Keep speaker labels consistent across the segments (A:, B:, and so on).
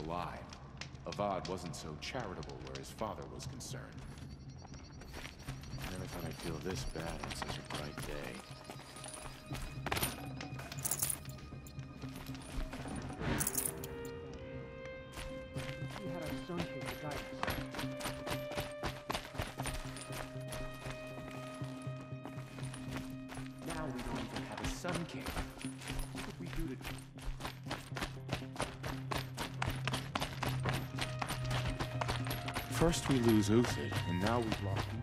A: alive. Avad wasn't so charitable where his father was concerned. I never thought I'd feel this bad on such a bright day.
B: We had our son here to guide us.
A: Now we don't even have a Sun King. What did we do to... First we lose Uthid, and now we've lost him.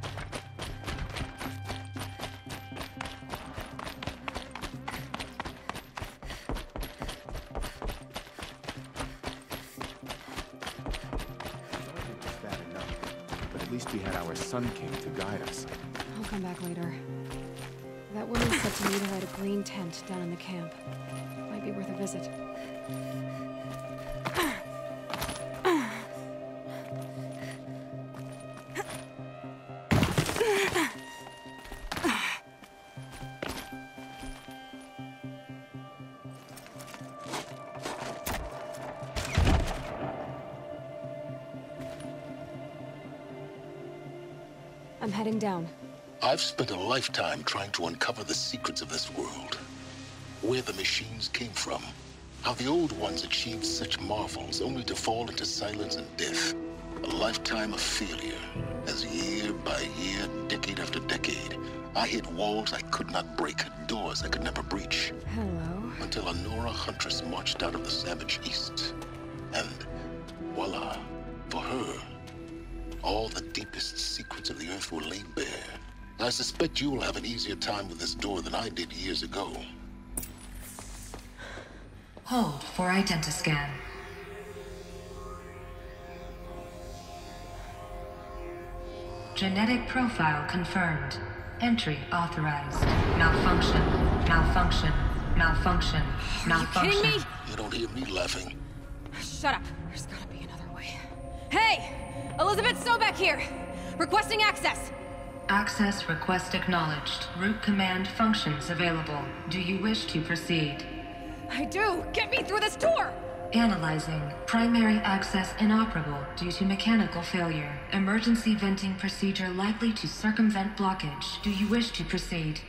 A: It's bad enough, but at least we had our Sun King to guide us.
C: I'll come back later. That woman said to me to light a green tent down in the camp. Might be worth a visit. I'm heading down.
D: I've spent a lifetime trying to uncover the secrets of this world. Where the machines came from. How the old ones achieved such marvels only to fall into silence and death. A lifetime of failure. As year by year, decade after decade, I hit walls I could not break, doors I could never breach.
C: Hello.
D: Until a Nora huntress marched out of the savage east. And voila, for her, all the deepest secrets of the earth were laid bare. I suspect you will have an easier time with this door than I did years ago.
E: Hold for identiscan. Genetic profile confirmed. Entry authorized. Malfunction. Malfunction. Malfunction. Malfunction.
C: Are you kidding me?
D: You don't hear me laughing.
C: Shut up. There's gotta be another way. Hey! Elizabeth Sobek here! Requesting access!
E: Access request acknowledged. Root command functions available. Do you wish to proceed?
C: I do! Get me through this door!
E: Analyzing. Primary access inoperable due to mechanical failure. Emergency venting procedure likely to circumvent blockage. Do you wish to proceed?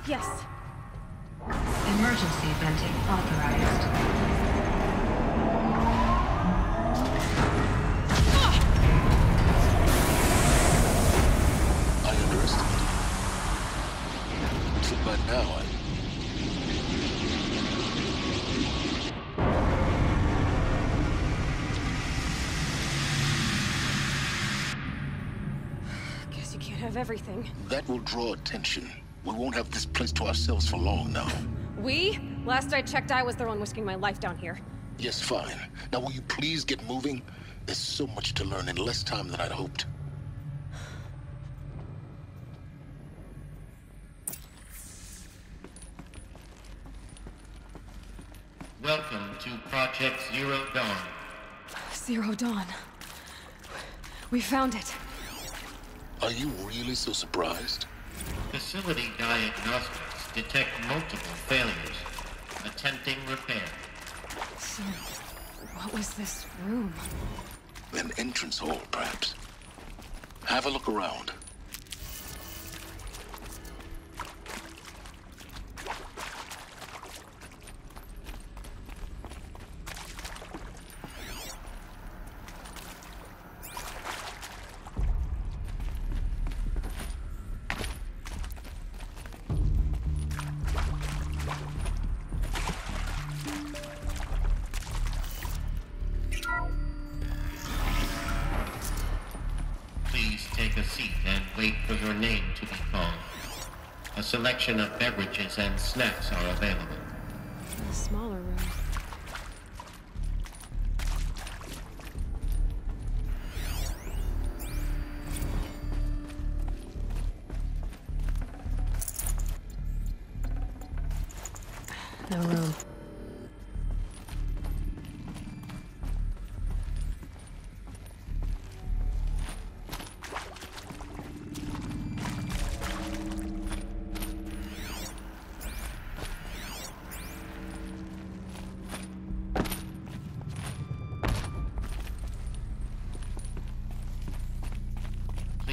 C: Yes.
E: Emergency venting authorized.
D: But now
C: Guess you can't have everything.
D: that will draw attention. We won't have this place to ourselves for long now.
C: We? Last I checked, I was the one risking my life down here.
D: Yes, fine. Now will you please get moving? There's so much to learn in less time than I'd hoped.
F: Welcome to Project Zero Dawn.
C: Zero Dawn. We found it.
D: Are you really so surprised?
F: Facility diagnostics detect multiple failures. Attempting repair.
C: So, what was this room?
D: An entrance hall, perhaps. Have a look around.
F: Please take a seat and wait for your name to be called. A selection of beverages and snacks are available.
C: A smaller room. No room.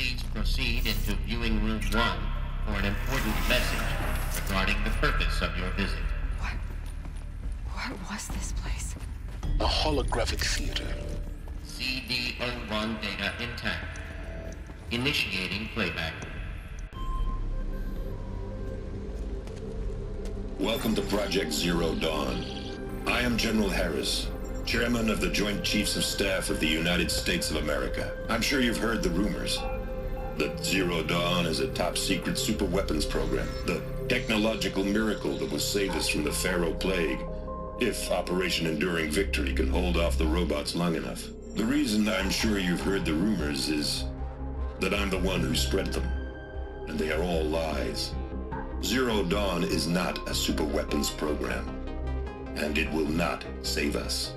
F: Please proceed into viewing room 1 for an important message regarding the purpose of your visit.
C: What was this place?
D: A holographic theater.
F: CD01 data intact. Initiating playback.
G: Welcome to Project Zero Dawn. I am General Harris, Chairman of the Joint Chiefs of Staff of the United States of America. I'm sure you've heard the rumors that Zero Dawn is a top-secret super-weapons program, the technological miracle that will save us from the Pharaoh Plague, if Operation Enduring Victory can hold off the robots long enough. The reason I'm sure you've heard the rumors is that I'm the one who spread them, and they are all lies. Zero Dawn is not a super-weapons program, and it will not save us.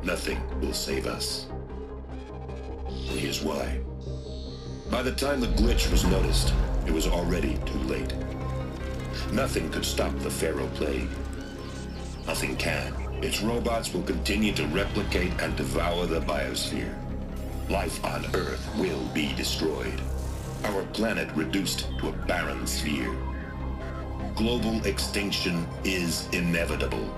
G: Nothing will save us. And here's why. By the time the glitch was noticed, it was already too late. Nothing could stop the Pharaoh Plague. Nothing can. Its robots will continue to replicate and devour the biosphere. Life on Earth will be destroyed. Our planet reduced to a barren sphere. Global extinction is inevitable.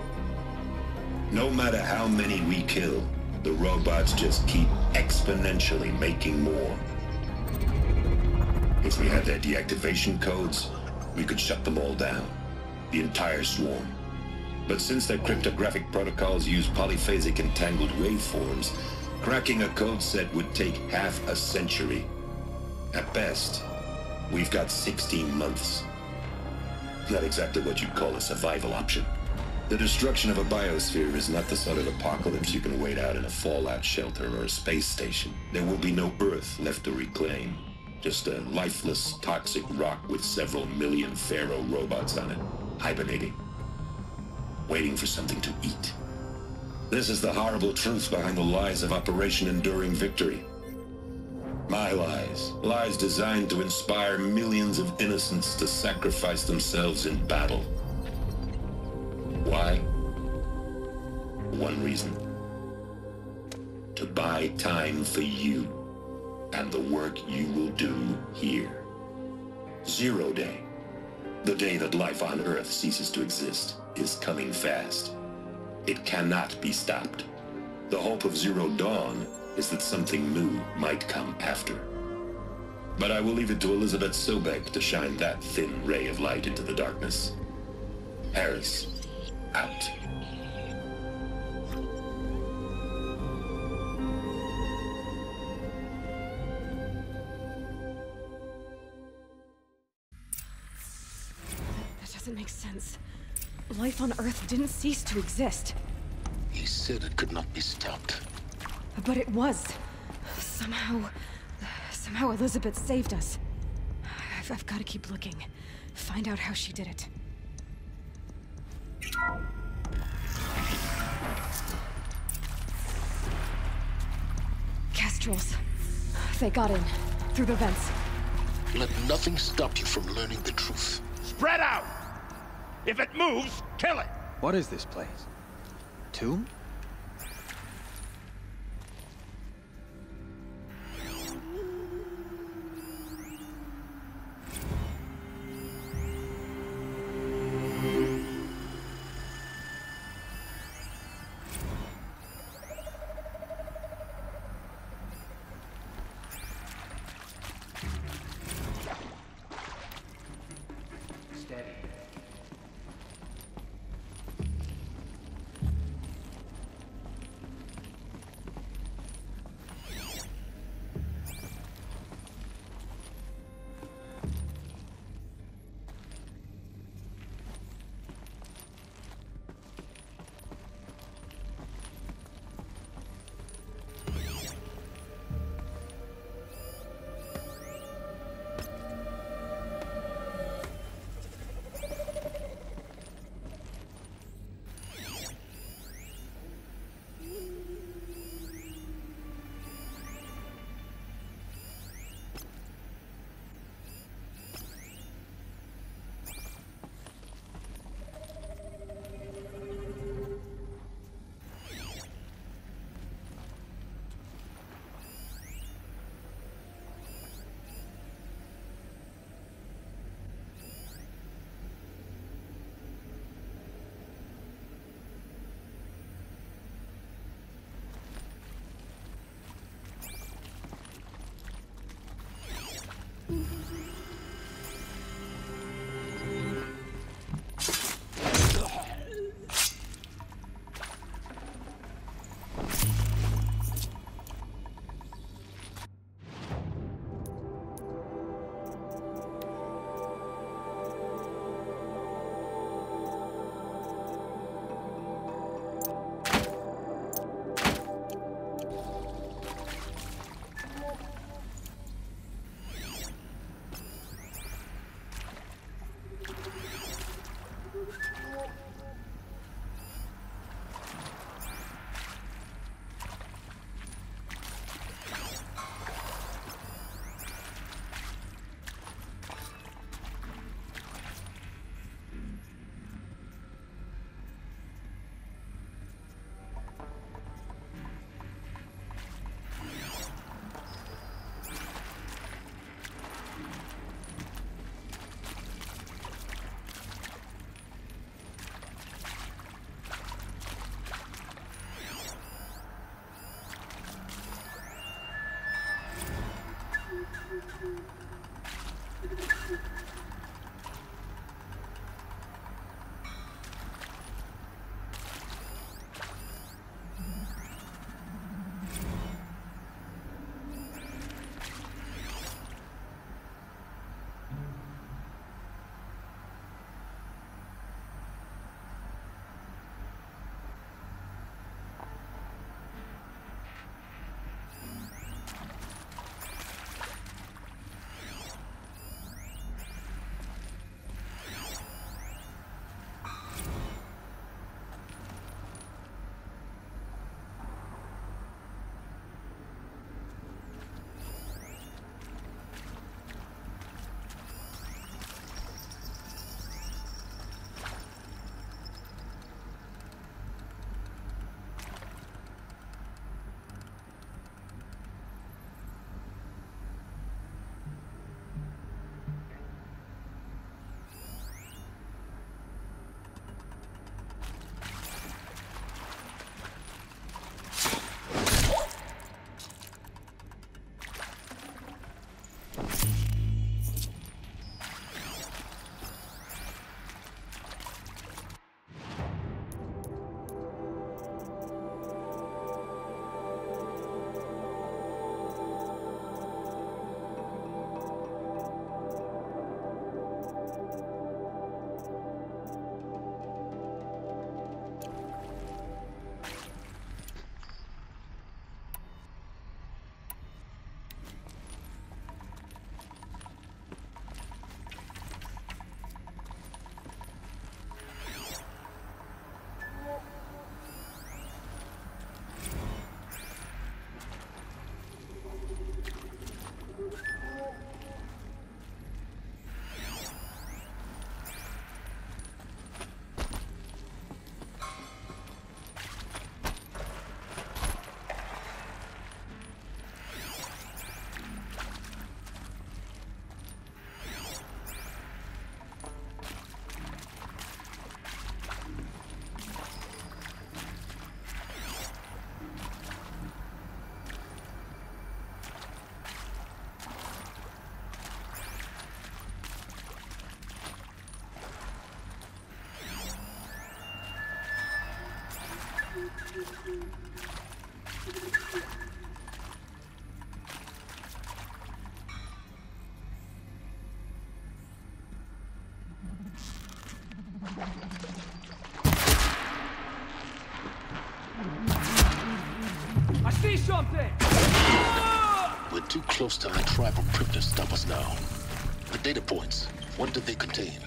G: No matter how many we kill, the robots just keep exponentially making more. If we had their deactivation codes, we could shut them all down, the entire swarm. But since their cryptographic protocols use polyphasic entangled waveforms, cracking a code set would take half a century. At best, we've got 16 months. Not exactly what you'd call a survival option. The destruction of a biosphere is not the sort of apocalypse you can wait out in a fallout shelter or a space station. There will be no Earth left to reclaim. Just a lifeless, toxic rock with several million Pharaoh robots on it, hibernating, waiting for something to eat. This is the horrible truth behind the lies of Operation Enduring Victory. My lies. Lies designed to inspire millions of innocents to sacrifice themselves in battle. Why? One reason. To buy time for you and the work you will do here. Zero Day, the day that life on Earth ceases to exist, is coming fast. It cannot be stopped. The hope of Zero Dawn is that something new might come after. But I will leave it to Elizabeth Sobek to shine that thin ray of light into the darkness. Harris, out.
C: That doesn't make sense. Life on Earth didn't cease to exist.
D: He said it could not be stopped.
C: But it was. Somehow Elizabeth saved us. I've got to keep looking. Find out how she did it. Kestrels. They got in. Through the vents.
D: Let nothing stop you from learning the truth.
H: Spread out! If it moves, kill it!
B: What is this place? Tomb? I see something!
D: We're too close to the tribal crypt to stop us now. The data points, what do they contain?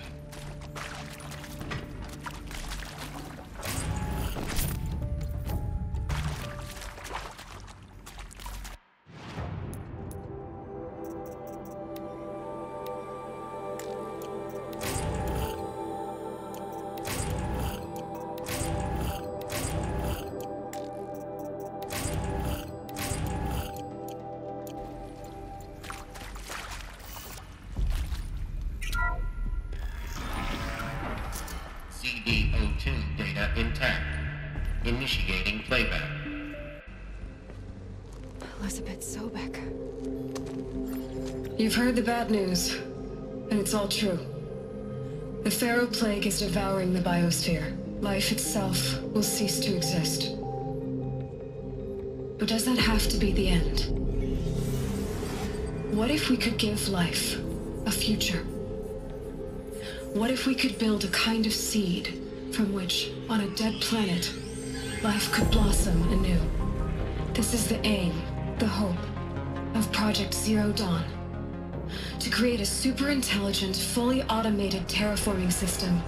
F: CD02 data intact. Initiating playback.
C: Elizabeth Sobek.
I: You've heard the bad news, and it's all true. The Pharaoh Plague is devouring the biosphere. Life itself will cease to exist. But does that have to be the end? What if we could give life a future? What if we could build a kind of seed from which, on a dead planet, life could blossom anew? This is the aim, the hope, of Project Zero Dawn. To create a super-intelligent, fully automated terraforming system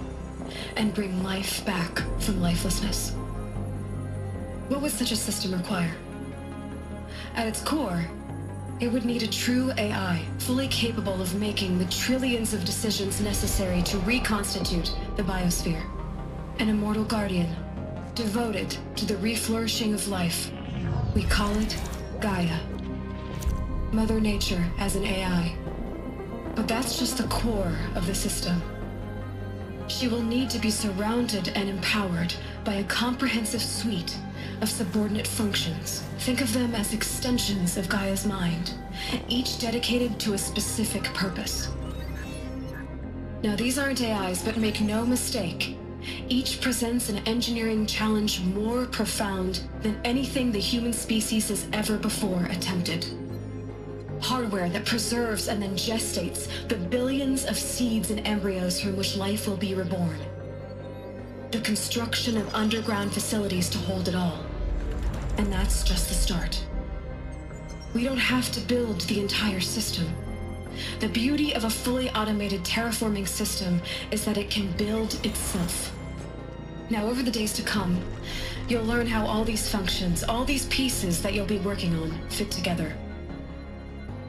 I: and bring life back from lifelessness. What would such a system require? At its core, it would need a true AI, fully capable of making the trillions of decisions necessary to reconstitute the biosphere. An immortal guardian, devoted to the reflourishing of life. We call it Gaia. Mother Nature as an AI. But that's just the core of the system. She will need to be surrounded and empowered by a comprehensive suite of subordinate functions. Think of them as extensions of Gaia's mind, each dedicated to a specific purpose. Now, these aren't AIs, but make no mistake, each presents an engineering challenge more profound than anything the human species has ever before attempted. Hardware that preserves and then gestates the billions of seeds and embryos from which life will be reborn. The construction of underground facilities to hold it all. And that's just the start. We don't have to build the entire system. The beauty of a fully automated terraforming system is that it can build itself. Now, over the days to come, you'll learn how all these functions, all these pieces that you'll be working on, fit together.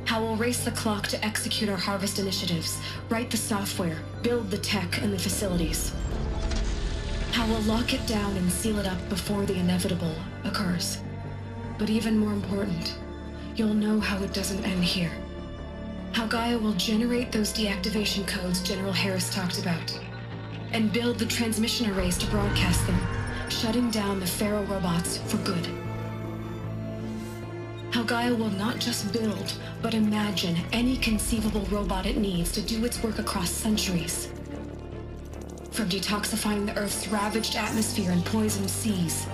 I: How we'll race the clock to execute our harvest initiatives, write the software, build the tech and the facilities. How we'll lock it down and seal it up before the inevitable occurs. But even more important, you'll know how it doesn't end here. How Gaia will generate those deactivation codes General Harris talked about, and build the transmission arrays to broadcast them, shutting down the Pharaoh robots for good. How Gaia will not just build, but imagine any conceivable robot it needs to do its work across centuries. From detoxifying the Earth's ravaged atmosphere and poisoned seas,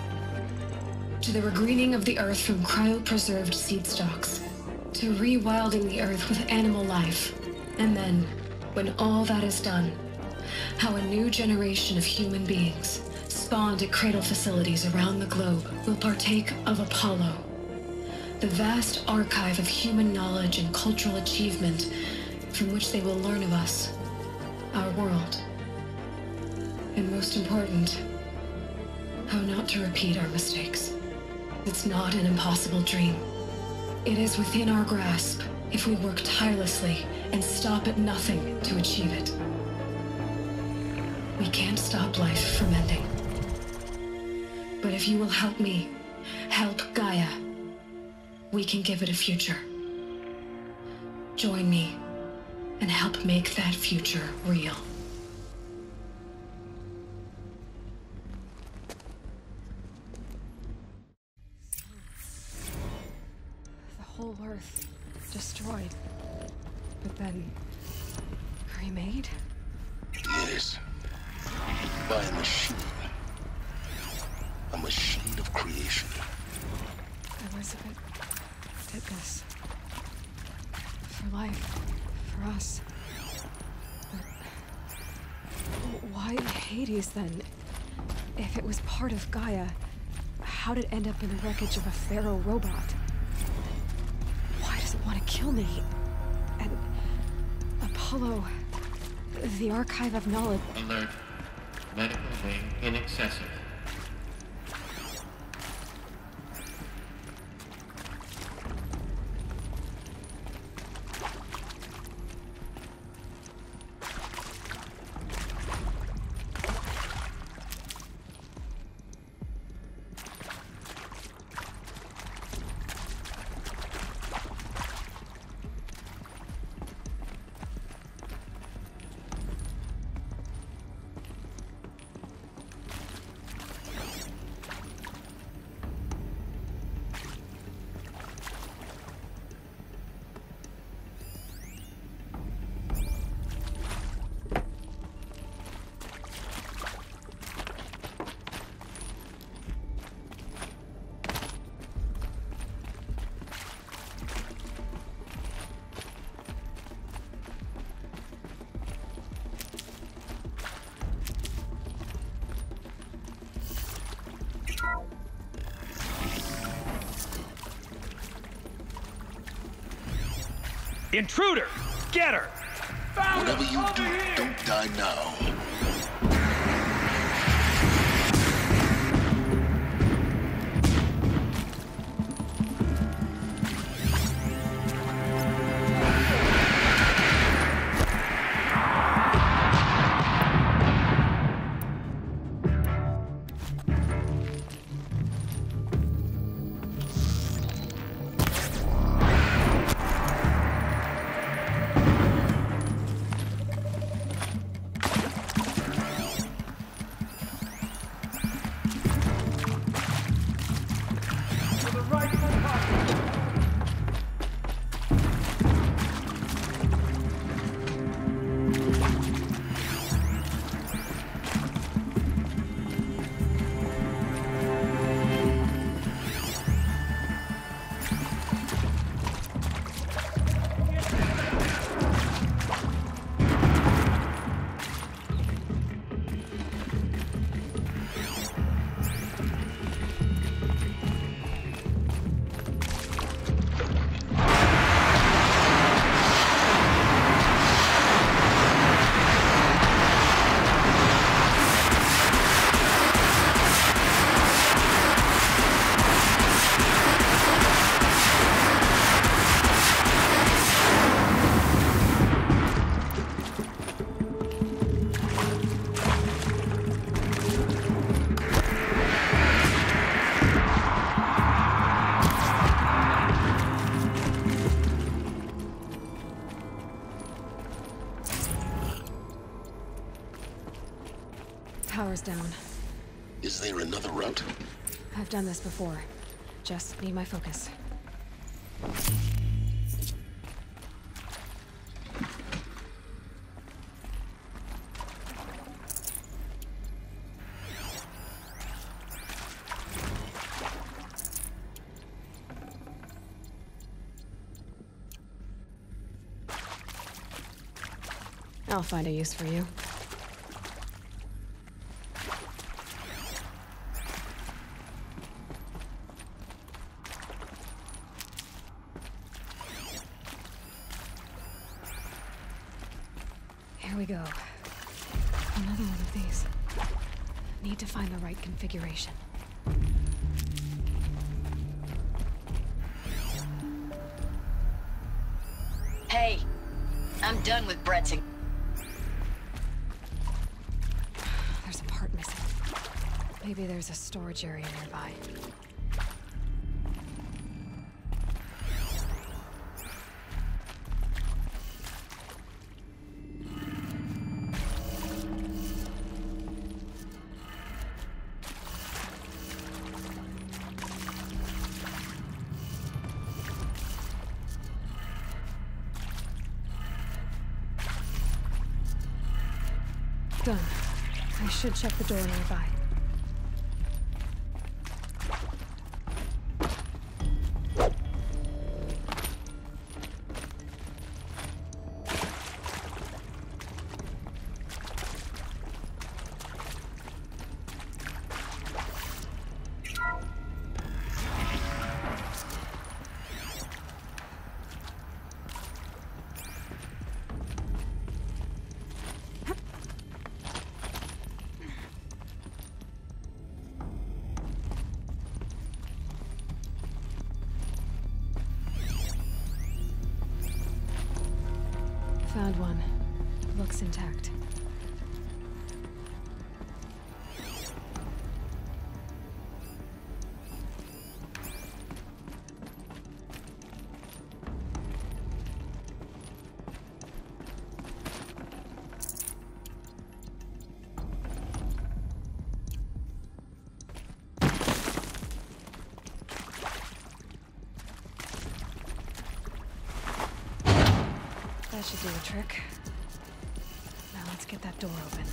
I: to the regreening of the Earth from cryopreserved seed stalks, to rewilding the Earth with animal life. And then, when all that is done, how a new generation of human beings, spawned at cradle facilities around the globe, will partake of Apollo, the vast archive of human knowledge and cultural achievement from which they will learn of us, our world. And most important, how not to repeat our mistakes. It's not an impossible dream. It is within our grasp if we work tirelessly and stop at nothing to achieve it. We can't stop life from ending. But if you will help me, help Gaia, we can give it a future. Join me and help make that future real.
C: The whole Earth destroyed, but then remade?
D: Yes. By a machine. A machine of creation.
C: Elizabeth did this. For life. For us. But why Hades then? If it was part of Gaia, how'd it end up in the wreckage of a Pharaoh robot? Why does it want to kill me? And Apollo, the archive of knowledge.
F: Alert. Medical wing inaccessible.
H: Intruder! Get her! Found
D: Whatever you do,
H: here.
D: don't die now.
C: Power's down.
D: Is there another route?
C: I've done this before. Just need my focus. I'll find a use for you. Here we go. Another one of these. Need to find the right configuration.
J: Hey, I'm done with Bretzing.
C: There's a part missing. Maybe there's a storage area nearby. Done. I should check the door nearby. Found one. Looks intact. That should do the trick. Now let's get that door open.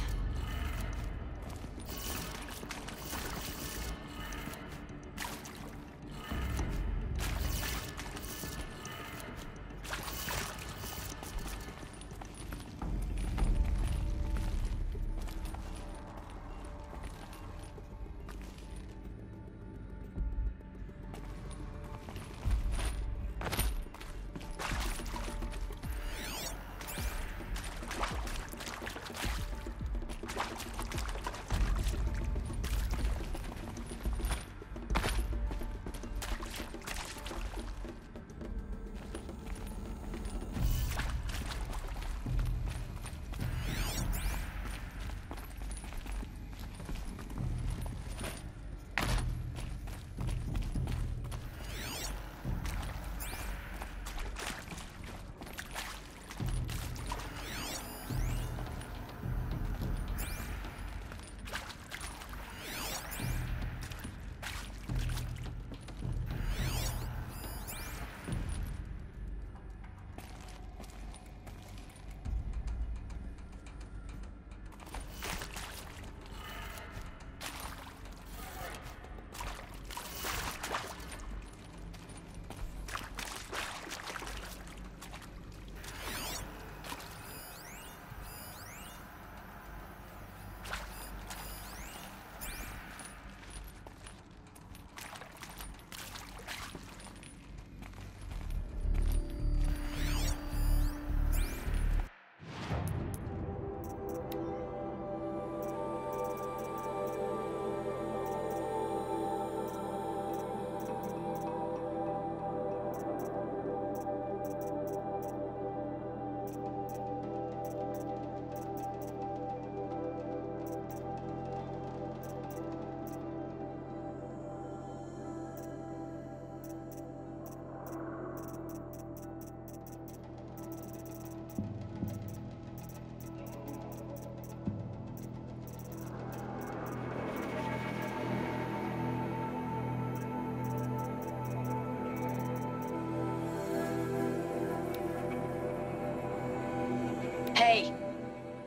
J: Hey,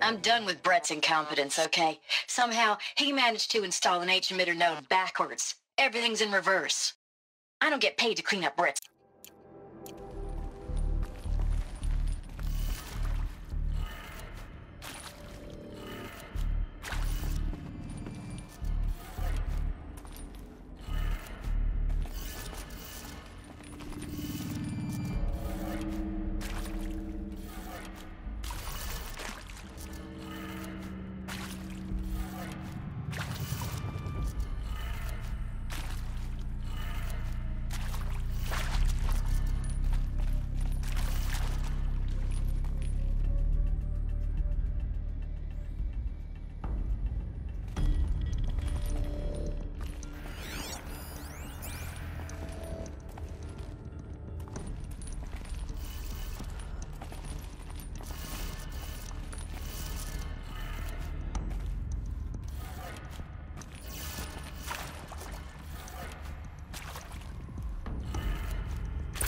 J: I'm done with Brett's incompetence, okay? Somehow, he managed to install an H-emitter node backwards. Everything's in reverse. I don't get paid to clean up Brett's.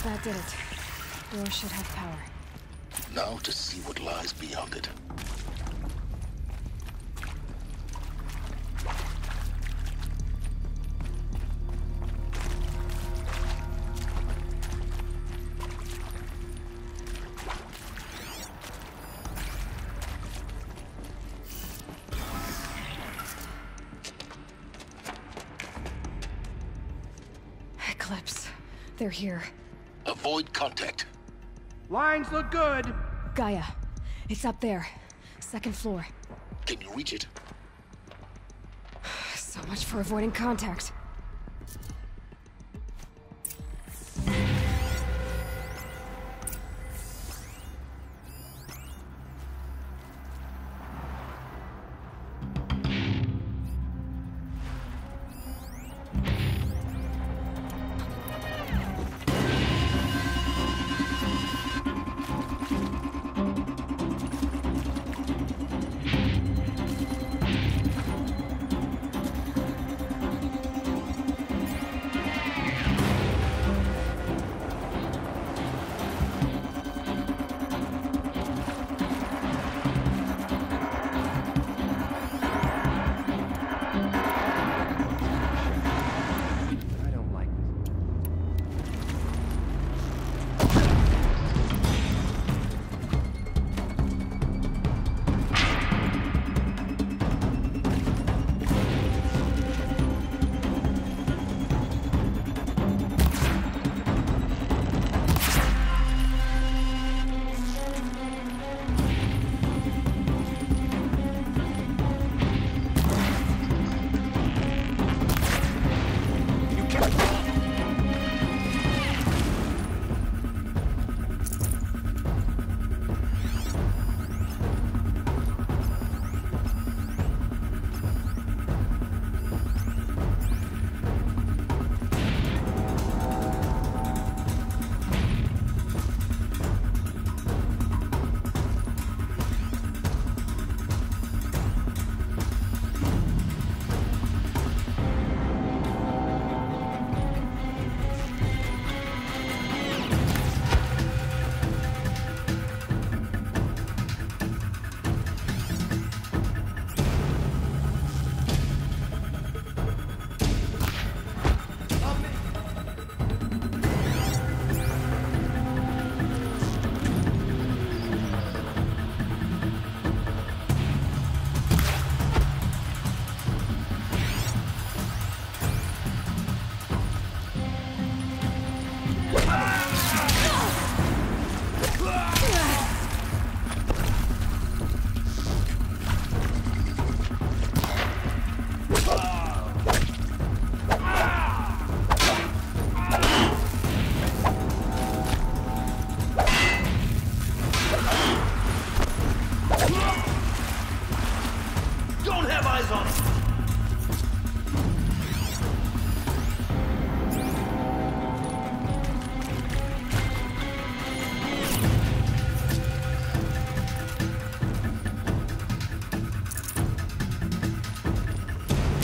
C: That did it. Door should have power.
D: Now to see what lies beyond it.
C: Eclipse. They're here.
D: Avoid contact.
B: Lines look good.
C: Gaia. It's up there. Second floor.
D: Can you reach it?
C: So much for avoiding contact.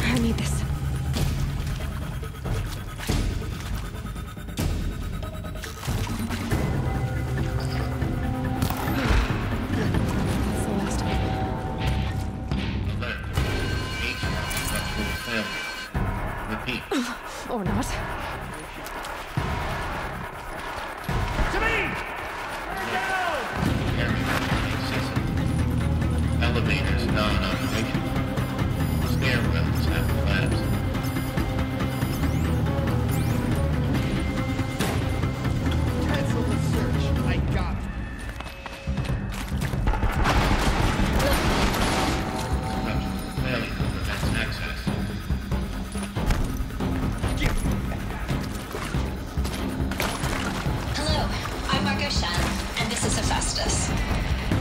C: I need this. That's the last of it.
F: Alert. HVAC structural failure. Repeat.
C: Or not.
H: To me!
F: Area accessible. Elevators non-operational. Stairwells have collapsed.
B: Cancel the search. I got it.
F: Structural failure prevents access.
J: Hello, I'm Margot Shen, and this is Hephaestus.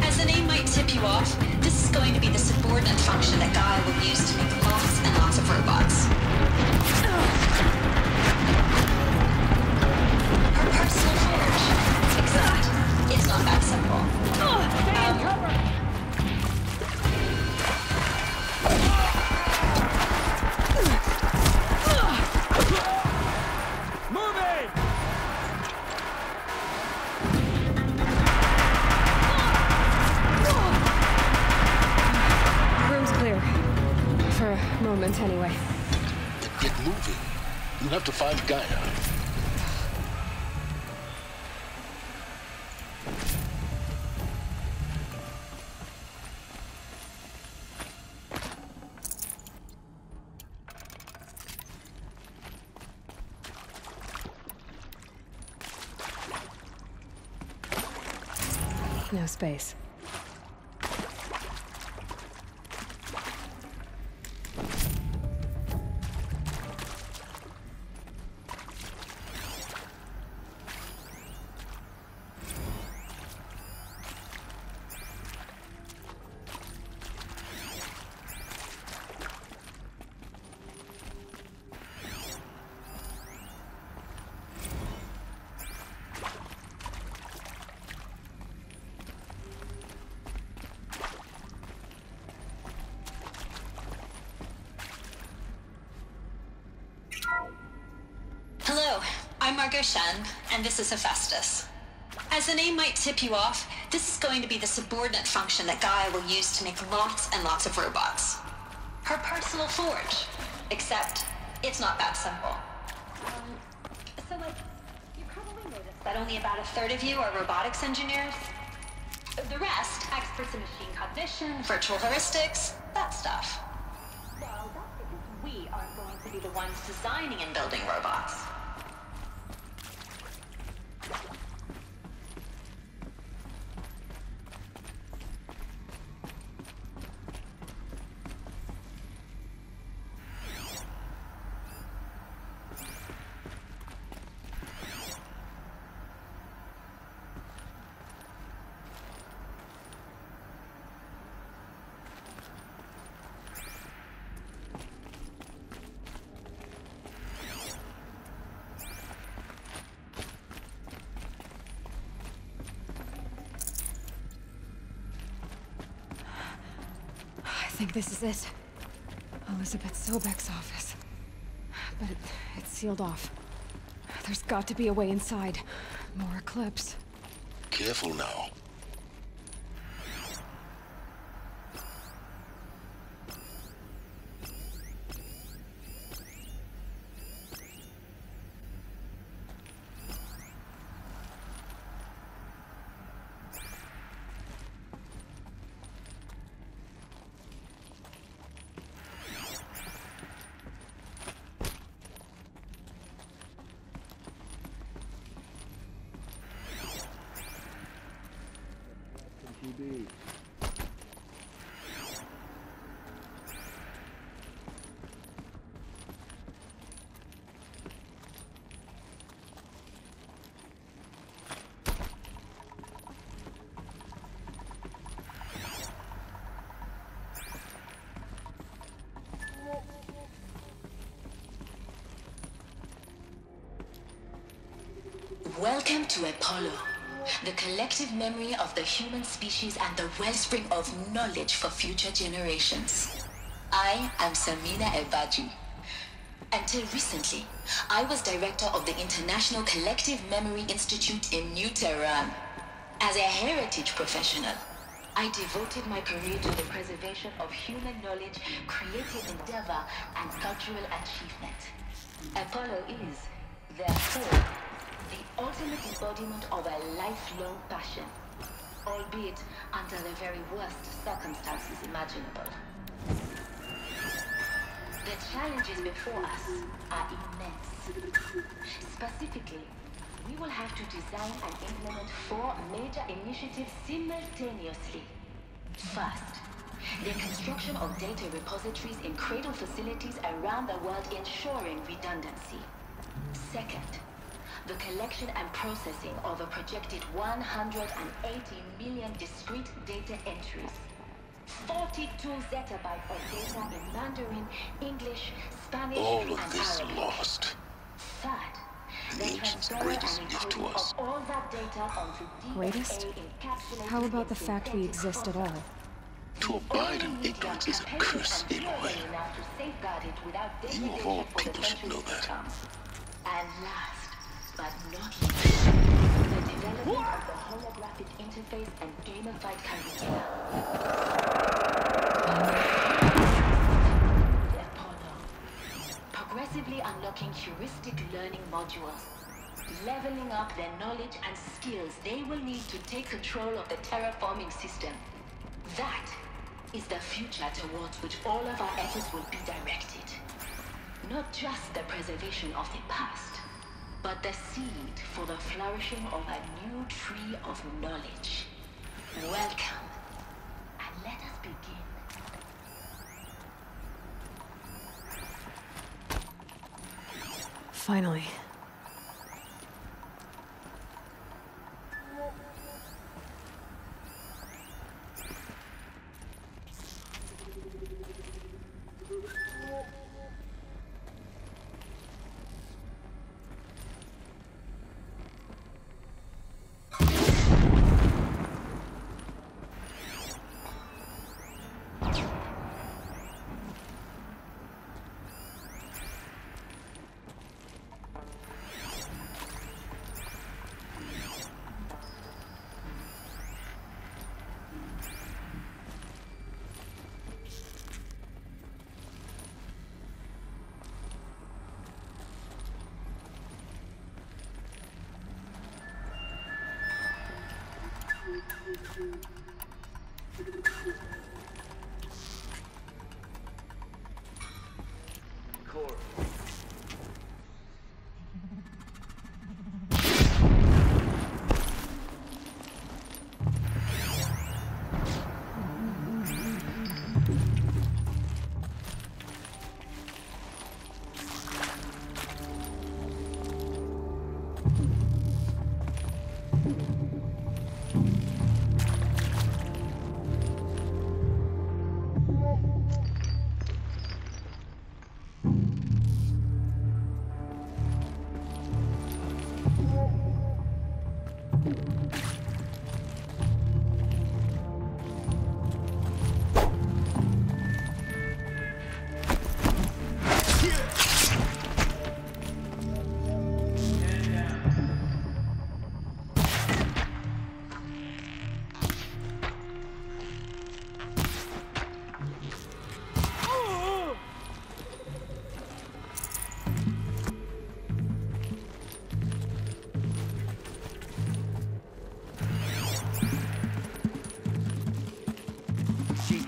J: As the name might tip you off, this is going to be the subordinate function that Gaia will use to make lots and lots of robots. Her personal forge. Except, it's not that simple.
H: Moving!
C: Room's clear. For a moment, anyway.
D: Get moving. You have to find Gaia.
C: No space.
J: Hello, I'm Margot Shen, and this is Hephaestus. As the name might tip you off, this is going to be the subordinate function that Gaia will use to make lots and lots of robots. Her personal forge. Except, it's not that simple. You probably noticed that only about a third of you are robotics engineers. The rest, experts in machine cognition, virtual heuristics, that stuff. Well, that's because we aren't going to be the ones designing and building robots.
C: I think this is it. Elizabeth Sobek's office. But it's sealed off. There's got to be a way inside. More Eclipse.
D: Careful now.
B: Indeed.
J: Welcome to Apollo, the collective memory of the human species and the wellspring of knowledge for future generations. I am Samina Ebaji. Until recently, I was director of the International Collective Memory Institute in New Tehran. As a heritage professional, I devoted my career to the preservation of human knowledge, creative endeavor, and cultural achievement. Apollo is, therefore, the ultimate embodiment of a lifelong passion, albeit under the very worst circumstances imaginable. The challenges before us are immense. Specifically, we will have to design and implement 4 major initiatives simultaneously. First, the construction of data repositories in cradle facilities around the world ensuring redundancy. Second, the collection and processing of a projected 180 million discrete data entries. 42 zettabytes of data in Mandarin, English, Spanish,
D: all
J: and
D: of this
J: Arabic.
D: lost.
J: Third,
D: The ancients' greatest gift to us.
J: of all that data onto DNA
C: Greatest?
J: encapsulated
C: How about the
J: in
C: fact we
J: synthetic
C: exist at all?
D: To abide in ignorance is a curse, Aloy. You of all people should know that.
J: And last, but not least, the development of the holographic interface and gamified curricula. Apollo, progressively unlocking heuristic learning modules, leveling up their knowledge and skills they will need to take control of the terraforming system. That is the future towards which all of our efforts will be directed. Not just the preservation of the past, but the seed for the flourishing of a new tree of knowledge. Welcome, and let us begin.
C: Finally.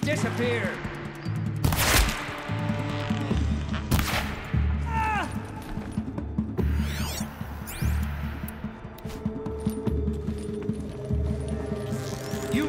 B: Disappear! You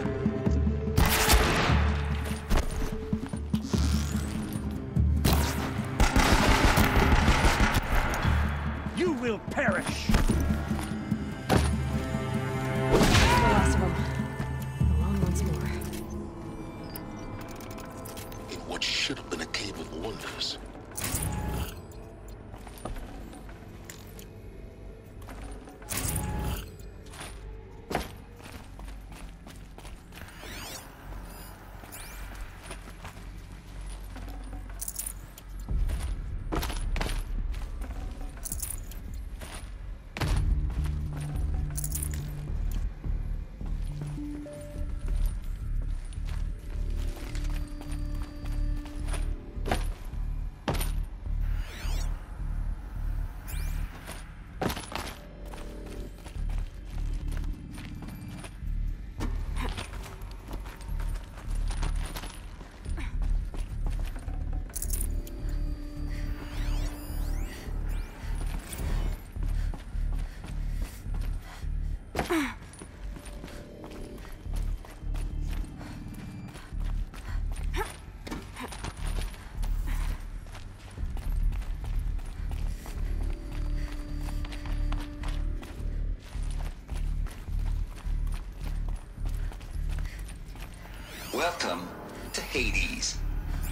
K: Welcome to Hades,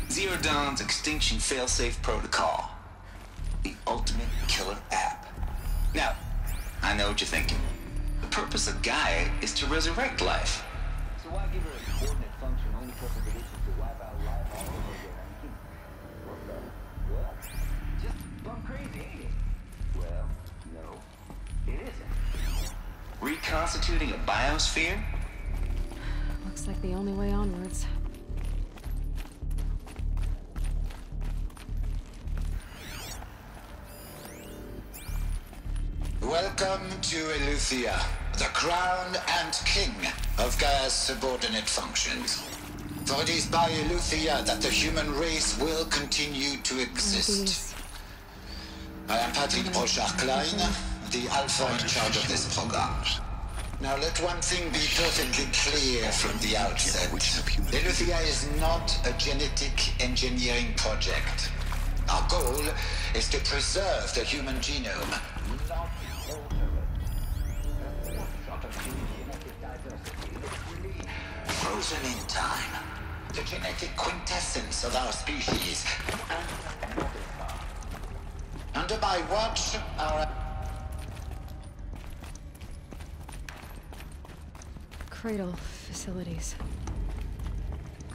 K: Zero Dawn's extinction failsafe protocol. The ultimate killer app. Now, I know what you're thinking. The purpose of Gaia is to resurrect life. So why give her a coordinate function only purpose of which is to wipe out life all over again? What the? What? Just plumb crazy, ain't it? Well, no, it isn't. Reconstituting a biosphere?
C: Looks like the only way onwards.
K: Welcome to Eleuthia, the crown and king of Gaia's subordinate functions. For it is by Eleuthia that the human race will continue to exist. I am Patrick Brochard-Klein, the Alpha in charge of this program. Now let one thing be perfectly clear from the outset. Eleuthia is not a genetic engineering project. Our goal is to preserve the human genome, not alter it. Not a genetic diversity, literally frozen in time. The genetic quintessence of our species. Under my watch, our
C: Cradle facilities.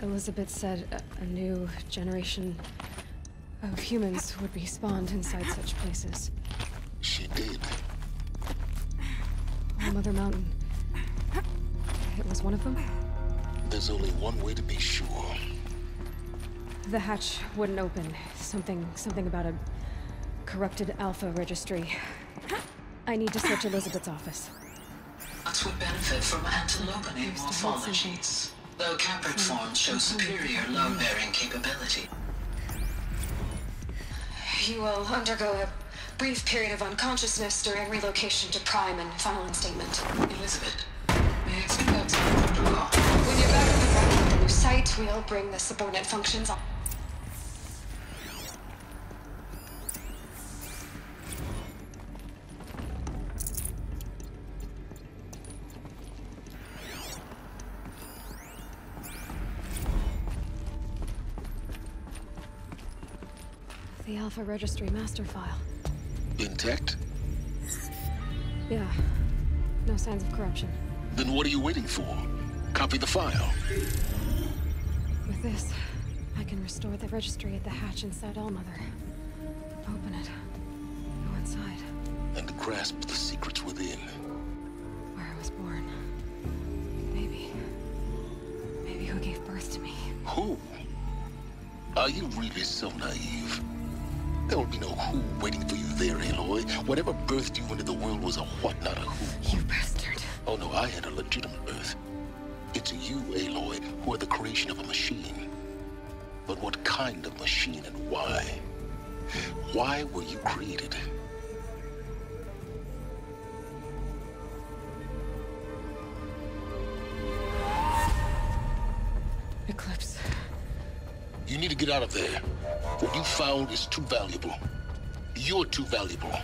C: Elizabeth said a new generation of humans would be spawned inside such places.
D: She did.
C: Oh, Mother Mountain. It was one of them?
D: There's only one way to be sure.
C: The hatch wouldn't open. Something about a corrupted Alpha registry. I need to search Elizabeth's office.
K: Nuts would benefit from antilogonate morphologies, though caprid forms show superior load-bearing capability.
J: You will undergo a brief period of unconsciousness during relocation to Prime and final instatement.
K: Elizabeth, may I speak out to the protocol?
J: When you're back at the ground with the new site, we'll bring the subordinate functions on.
C: The Alpha Registry master file.
D: Intact?
C: Yeah. No signs of corruption.
D: Then what are you waiting for? Copy the file.
C: With this, I can restore the registry at the hatch inside Allmother. Open it. Go inside.
D: And grasp the secrets within.
C: Where I was born. Maybe who gave birth to me.
D: Who? Are you really so naive? There will be no who waiting for you there, Aloy. Whatever birthed you into the world was a what, not a who.
C: You bastard.
D: Oh no, I had a legitimate birth. It's you, Aloy, who are the creation of a machine. But what kind of machine and why? Why were you created?
C: Eclipse.
D: You need to get out of there. What you found is too valuable. You're too valuable.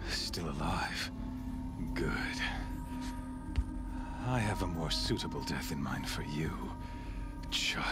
L: Still alive. Good. I have a more suitable death in mind for you, child.